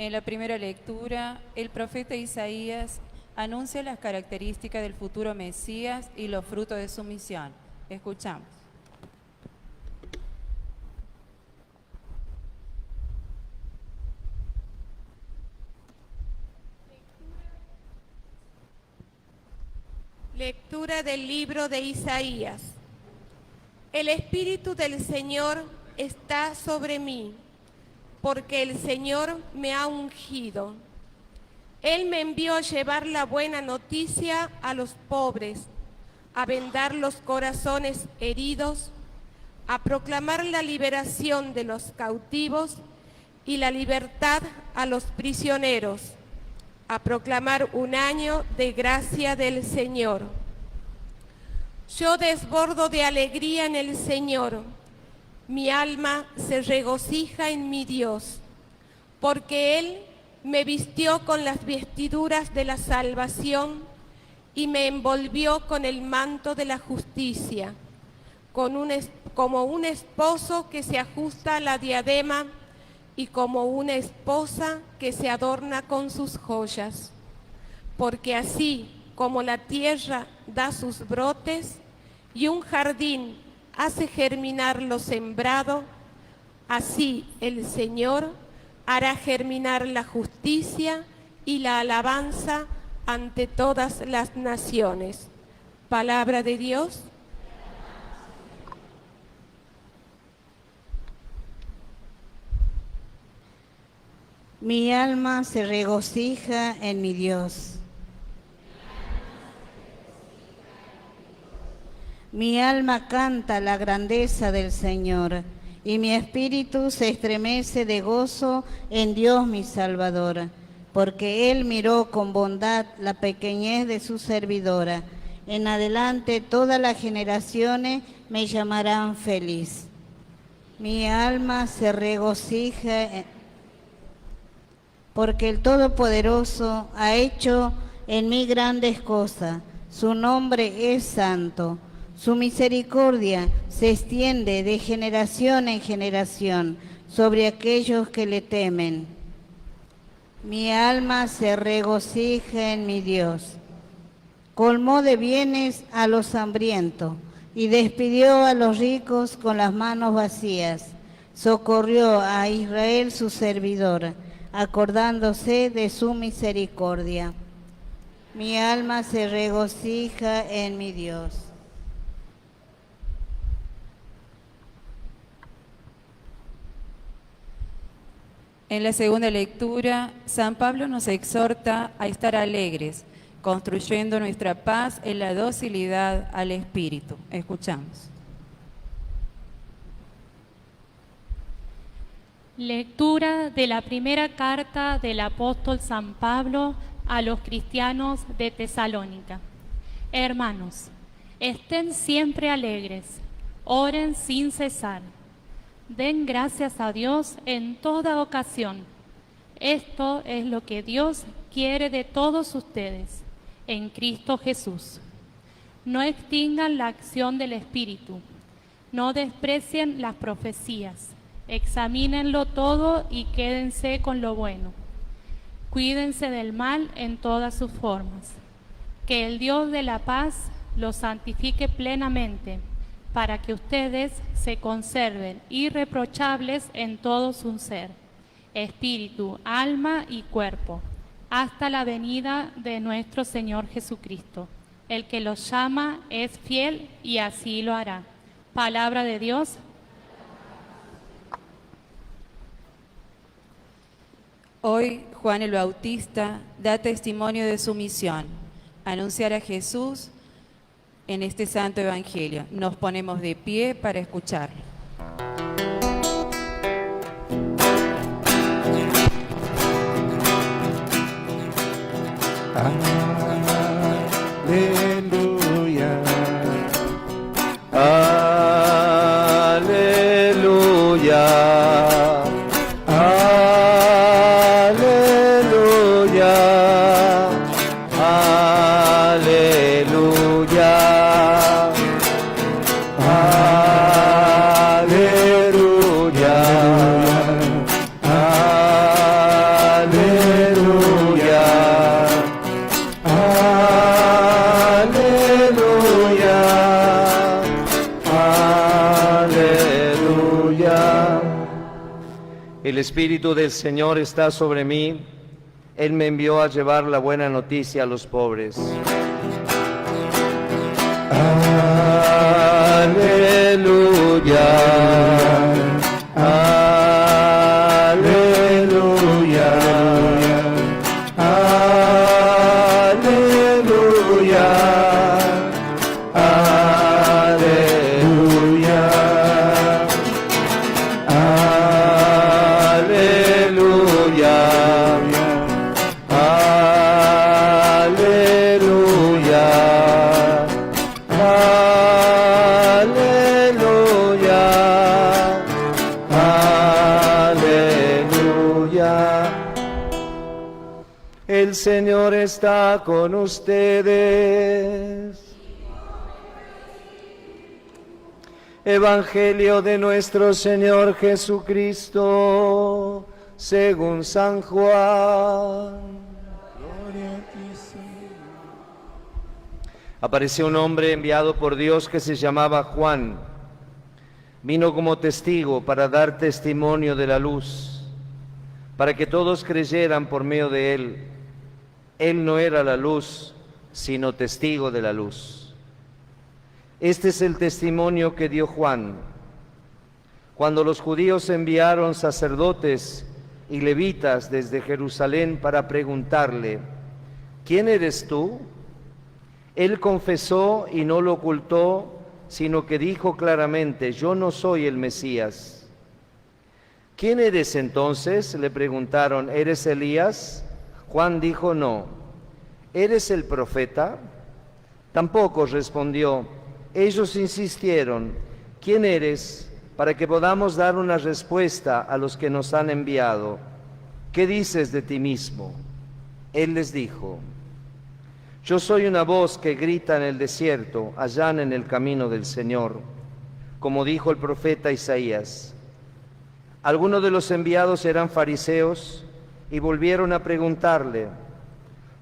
En la primera lectura, el profeta Isaías anuncia las características del futuro Mesías y los frutos de su misión. Escuchamos. Lectura del libro de Isaías. El Espíritu del Señor está sobre mí, porque el Señor me ha ungido. Él me envió a llevar la buena noticia a los pobres, a vendar los corazones heridos, a proclamar la liberación de los cautivos y la libertad a los prisioneros, a proclamar un año de gracia del Señor. Yo desbordo de alegría en el Señor, mi alma se regocija en mi Dios, porque Él me vistió con las vestiduras de la salvación y me envolvió con el manto de la justicia, como un esposo que se ajusta a la diadema y como una esposa que se adorna con sus joyas. Porque así como la tierra da sus brotes y un jardín hace germinar lo sembrado, así el Señor hará germinar la justicia y la alabanza ante todas las naciones. Palabra de Dios. Mi alma se regocija en mi Dios. Mi alma canta la grandeza del Señor, y mi espíritu se estremece de gozo en Dios mi Salvador, porque Él miró con bondad la pequeñez de su servidora. En adelante todas las generaciones me llamarán feliz. Mi alma se regocija porque el Todopoderoso ha hecho en mí grandes cosas. Su nombre es santo. Su misericordia se extiende de generación en generación sobre aquellos que le temen. Mi alma se regocija en mi Dios. Colmó de bienes a los hambrientos y despidió a los ricos con las manos vacías. Socorrió a Israel su servidor, acordándose de su misericordia. Mi alma se regocija en mi Dios. En la segunda lectura, San Pablo nos exhorta a estar alegres, construyendo nuestra paz en la docilidad al Espíritu. Escuchamos. Lectura de la primera carta del apóstol San Pablo a los cristianos de Tesalónica. Hermanos, estén siempre alegres, oren sin cesar, den gracias a Dios en toda ocasión. Esto es lo que Dios quiere de todos ustedes, en Cristo Jesús. No extingan la acción del Espíritu, no desprecien las profecías. Examínenlo todo y quédense con lo bueno. Cuídense del mal en todas sus formas. Que el Dios de la paz los santifique plenamente, para que ustedes se conserven irreprochables en todo su ser, espíritu, alma y cuerpo, hasta la venida de nuestro Señor Jesucristo. El que los llama es fiel y así lo hará. Palabra de Dios. Hoy Juan el Bautista da testimonio de su misión, anunciar a Jesús en este santo evangelio. Nos ponemos de pie para escucharlo. Aleluya, aleluya. Aleluya, El Espíritu del Señor está sobre mí. Él me envió a llevar la buena noticia a los pobres. Aleluya. Aleluya. Aleluya. Aleluya. Aleluya. Aleluya. Aleluya. El Señor está con ustedes. Evangelio de nuestro Señor Jesucristo, según San Juan. Apareció un hombre enviado por Dios que se llamaba Juan. Vino como testigo para dar testimonio de la luz, para que todos creyeran por medio de él. Él no era la luz, sino testigo de la luz. Este es el testimonio que dio Juan. Cuando los judíos enviaron sacerdotes y levitas desde Jerusalén para preguntarle, ¿quién eres tú? Él confesó y no lo ocultó, sino que dijo claramente, yo no soy el Mesías. ¿Quién eres entonces? Le preguntaron, ¿eres Elías? Juan dijo, no. ¿Eres el profeta? Tampoco respondió. Ellos insistieron, ¿quién eres? Para que podamos dar una respuesta a los que nos han enviado. ¿Qué dices de ti mismo? Él les dijo, yo soy una voz que grita en el desierto, allanen el camino del Señor, como dijo el profeta Isaías. Algunos de los enviados eran fariseos y volvieron a preguntarle,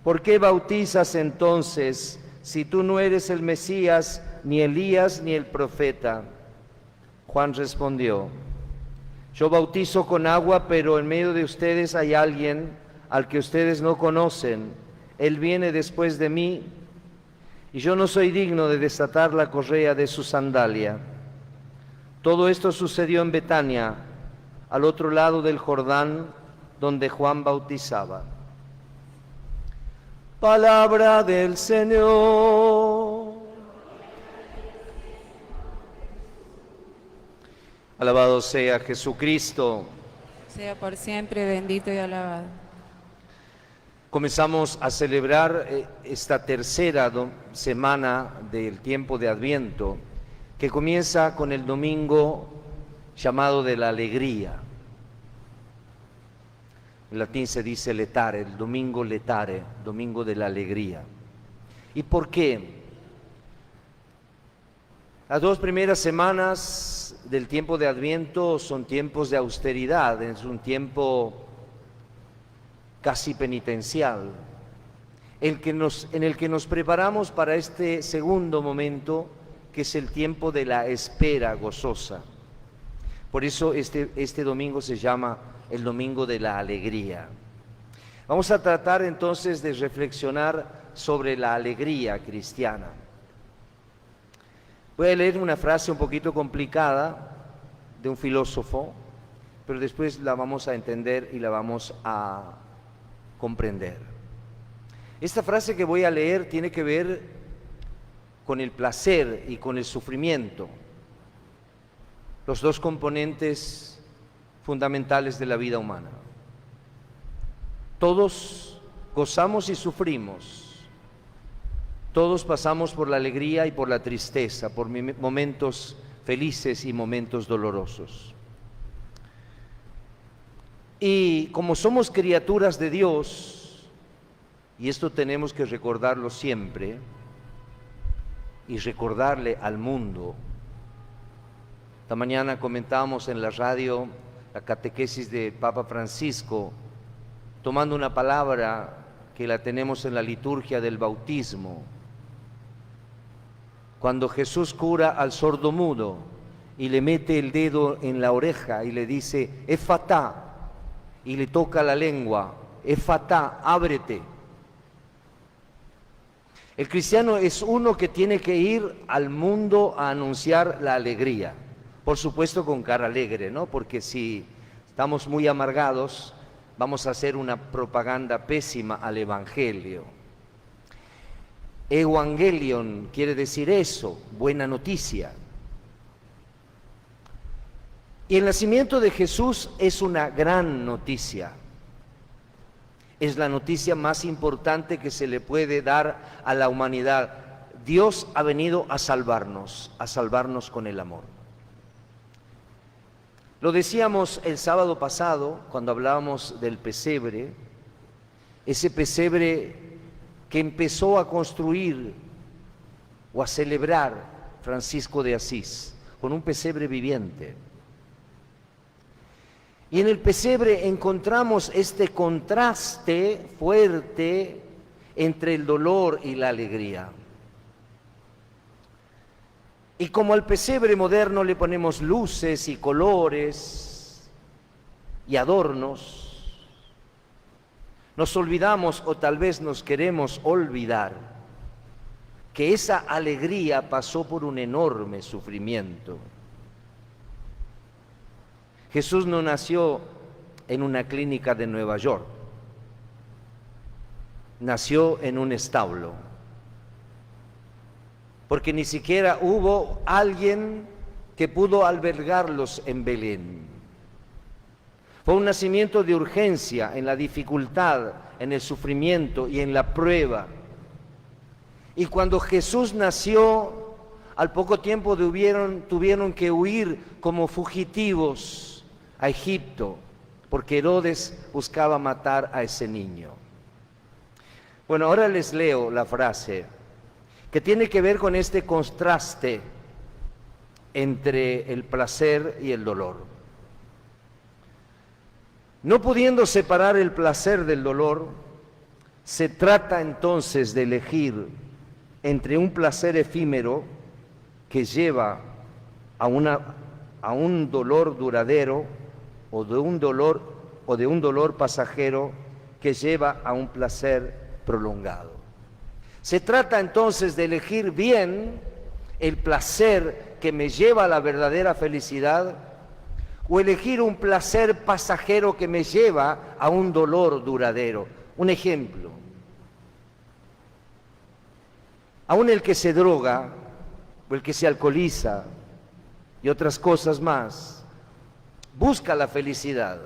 ¿por qué bautizas entonces si tú no eres el Mesías, ni Elías, ni el profeta? Juan respondió, yo bautizo con agua, pero en medio de ustedes hay alguien al que ustedes no conocen. Él viene después de mí, y yo no soy digno de desatar la correa de su sandalia. Todo esto sucedió en Betania, al otro lado del Jordán, donde Juan bautizaba. Palabra del Señor. Alabado sea Jesucristo. Sea por siempre bendito y alabado. Comenzamos a celebrar esta tercera semana del tiempo de Adviento, que comienza con el domingo llamado de la alegría. En latín se dice letare, el domingo letare, domingo de la alegría. ¿Y por qué? Las dos primeras semanas del tiempo de Adviento son tiempos de austeridad, es un tiempo casi penitencial, en el que nos preparamos para este segundo momento, que es el tiempo de la espera gozosa. Por eso este domingo se llama el domingo de la alegría. Vamos a tratar entonces de reflexionar sobre la alegría cristiana. Voy a leer una frase un poquito complicada de un filósofo, pero después la vamos a entender y la vamos a comprender. Esta frase que voy a leer tiene que ver con el placer y con el sufrimiento, los dos componentes fundamentales de la vida humana. Todos gozamos y sufrimos, todos pasamos por la alegría y por la tristeza, por momentos felices y momentos dolorosos. Y como somos criaturas de Dios, y esto tenemos que recordarlo siempre, y recordarle al mundo. Esta mañana comentábamos en la radio la catequesis de Papa Francisco, tomando una palabra que la tenemos en la liturgia del bautismo. Cuando Jesús cura al sordomudo y le mete el dedo en la oreja y le dice, Efatá, y le toca la lengua, Efatá, ábrete. El cristiano es uno que tiene que ir al mundo a anunciar la alegría. Por supuesto con cara alegre, ¿no? Porque si estamos muy amargados, vamos a hacer una propaganda pésima al Evangelio. Evangelion quiere decir eso, buena noticia. Y el nacimiento de Jesús es una gran noticia. Es la noticia más importante que se le puede dar a la humanidad. Dios ha venido a salvarnos con el amor. Lo decíamos el sábado pasado cuando hablábamos del pesebre, ese pesebre que empezó a construir o a celebrar Francisco de Asís, con un pesebre viviente. Y en el pesebre encontramos este contraste fuerte entre el dolor y la alegría. Y como al pesebre moderno le ponemos luces y colores y adornos, nos olvidamos o tal vez nos queremos olvidar que esa alegría pasó por un enorme sufrimiento. Jesús no nació en una clínica de Nueva York, nació en un establo, porque ni siquiera hubo alguien que pudo albergarlos en Belén. Fue un nacimiento de urgencia, en la dificultad, en el sufrimiento y en la prueba. Y cuando Jesús nació, al poco tiempo tuvieron que huir como fugitivos a Egipto, porque Herodes buscaba matar a ese niño. Bueno, ahora les leo la frase que tiene que ver con este contraste entre el placer y el dolor. No pudiendo separar el placer del dolor, se trata entonces de elegir entre un placer efímero que lleva a un dolor duradero o de un dolor pasajero que lleva a un placer prolongado. Se trata entonces de elegir bien el placer que me lleva a la verdadera felicidad o elegir un placer pasajero que me lleva a un dolor duradero. Un ejemplo, aún el que se droga o el que se alcoholiza y otras cosas más, busca la felicidad.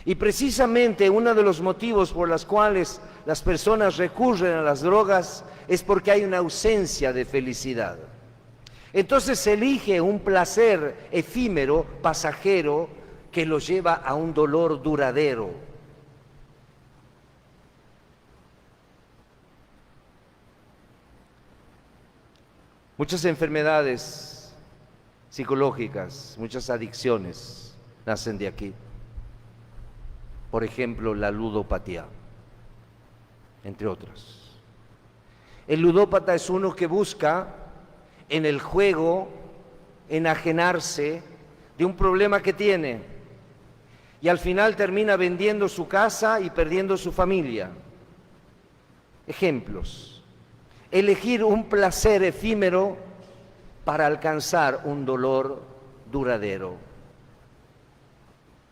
Y precisamente uno de los motivos por los cuales las personas recurren a las drogas es porque hay una ausencia de felicidad. Entonces se elige un placer efímero, pasajero, que lo lleva a un dolor duradero. Muchas enfermedades psicológicas, muchas adicciones nacen de aquí. Por ejemplo, la ludopatía, entre otras. El ludópata es uno que busca en el juego enajenarse de un problema que tiene y al final termina vendiendo su casa y perdiendo su familia. Ejemplos. Elegir un placer efímero para alcanzar un dolor duradero.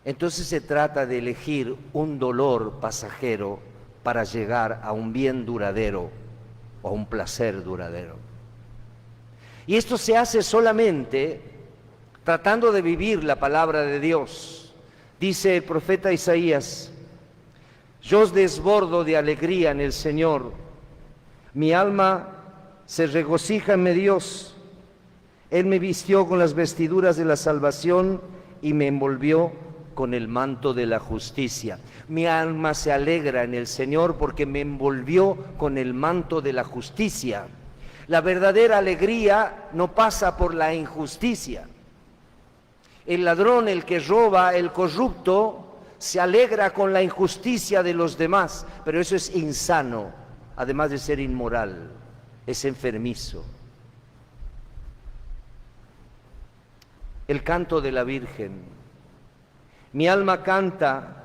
Entonces se trata de elegir un dolor pasajero para llegar a un bien duradero o a un placer duradero. Y esto se hace solamente tratando de vivir la palabra de Dios. Dice el profeta Isaías: yo os desbordo de alegría en el Señor, mi alma se regocija en mi Dios. Él me vistió con las vestiduras de la salvación y me envolvió con el manto de la justicia. Mi alma se alegra en el Señor porque me envolvió con el manto de la justicia. La verdadera alegría no pasa por la injusticia. El ladrón, el que roba, el corrupto, se alegra con la injusticia de los demás, pero eso es insano, además de ser inmoral, es enfermizo. el canto de la Virgen. Mi alma canta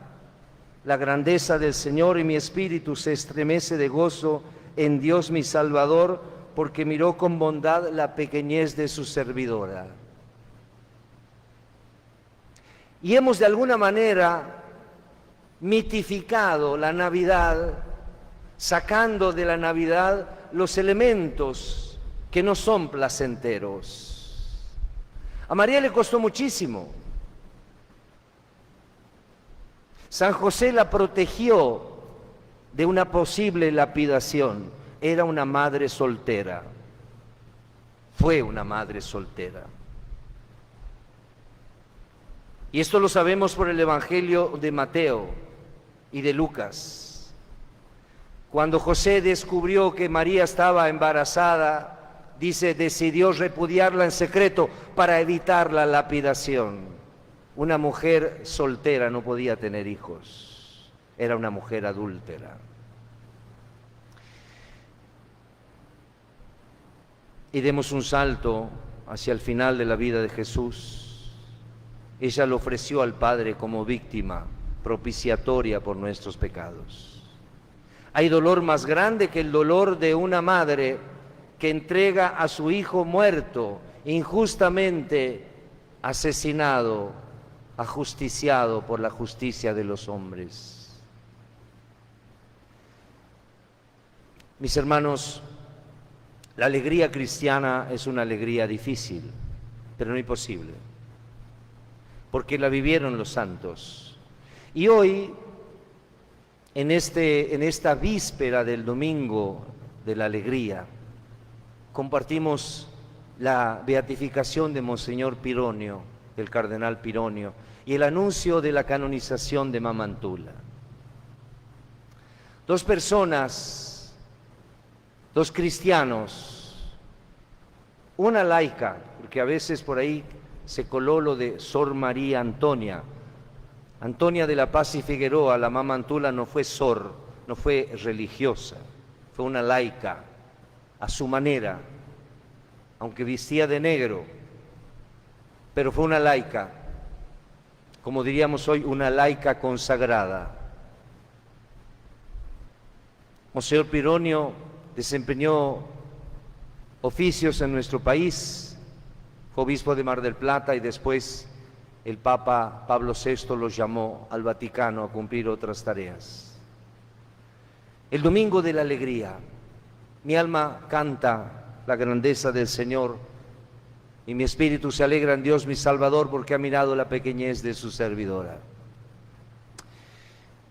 la grandeza del Señor y mi espíritu se estremece de gozo en Dios mi Salvador, porque miró con bondad la pequeñez de su servidora. Y hemos de alguna manera mitificado la Navidad, sacando de la Navidad los elementos que no son placenteros. A María le costó muchísimo. San José la protegió de una posible lapidación. Era una madre soltera. Fue una madre soltera. Y esto lo sabemos por el Evangelio de Mateo y de Lucas. Cuando José descubrió que María estaba embarazada, dice, decidió repudiarla en secreto para evitar la lapidación. Una mujer soltera no podía tener hijos, era una mujer adúltera. Y demos un salto hacia el final de la vida de Jesús. Ella lo ofreció al Padre como víctima propiciatoria por nuestros pecados. ¿Hay dolor más grande que el dolor de una madre que entrega a su hijo muerto, injustamente asesinado, ajusticiado por la justicia de los hombres? Mis hermanos, la alegría cristiana es una alegría difícil, pero no imposible, porque la vivieron los santos. Y hoy, en esta víspera del domingo de la alegría, compartimos la beatificación de Monseñor Pironio, del cardenal Pironio, y el anuncio de la canonización de Mamantula. Dos personas, dos cristianos, una laica, porque a veces por ahí se coló lo de Sor María Antonia. Antonia de la Paz y Figueroa, la Mamantula, no fue sor, no fue religiosa, fue una laica, a su manera, aunque vestía de negro, pero fue una laica, como diríamos hoy, una laica consagrada. Monseñor Pironio desempeñó oficios en nuestro país, fue obispo de Mar del Plata y después el Papa Pablo VI lo llamó al Vaticano a cumplir otras tareas. El domingo de la alegría, mi alma canta la grandeza del Señor y mi espíritu se alegra en Dios mi Salvador, porque ha mirado la pequeñez de su servidora.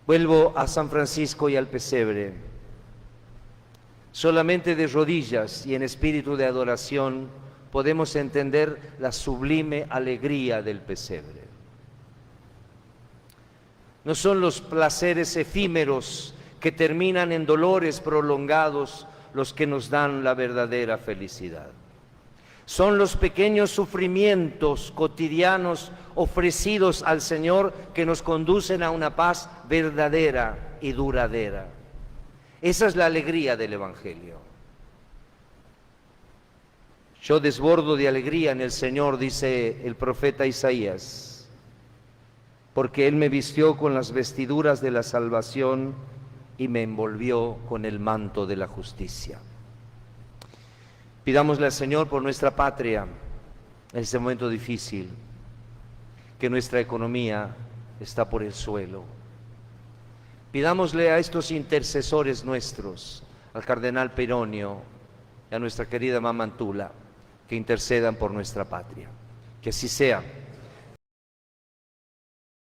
Vuelvo a San Francisco y al pesebre. Solamente de rodillas y en espíritu de adoración podemos entender la sublime alegría del pesebre. No son los placeres efímeros que terminan en dolores prolongados los que nos dan la verdadera felicidad. Son los pequeños sufrimientos cotidianos ofrecidos al Señor que nos conducen a una paz verdadera y duradera. Esa es la alegría del Evangelio. Yo desbordo de alegría en el Señor, dice el profeta Isaías, porque Él me vistió con las vestiduras de la salvación y me envolvió con el manto de la justicia. Pidámosle al Señor por nuestra patria en este momento difícil, que nuestra economía está por el suelo. Pidámosle a estos intercesores nuestros, al cardenal Pironio y a nuestra querida Mamantula, que intercedan por nuestra patria. Que así sea.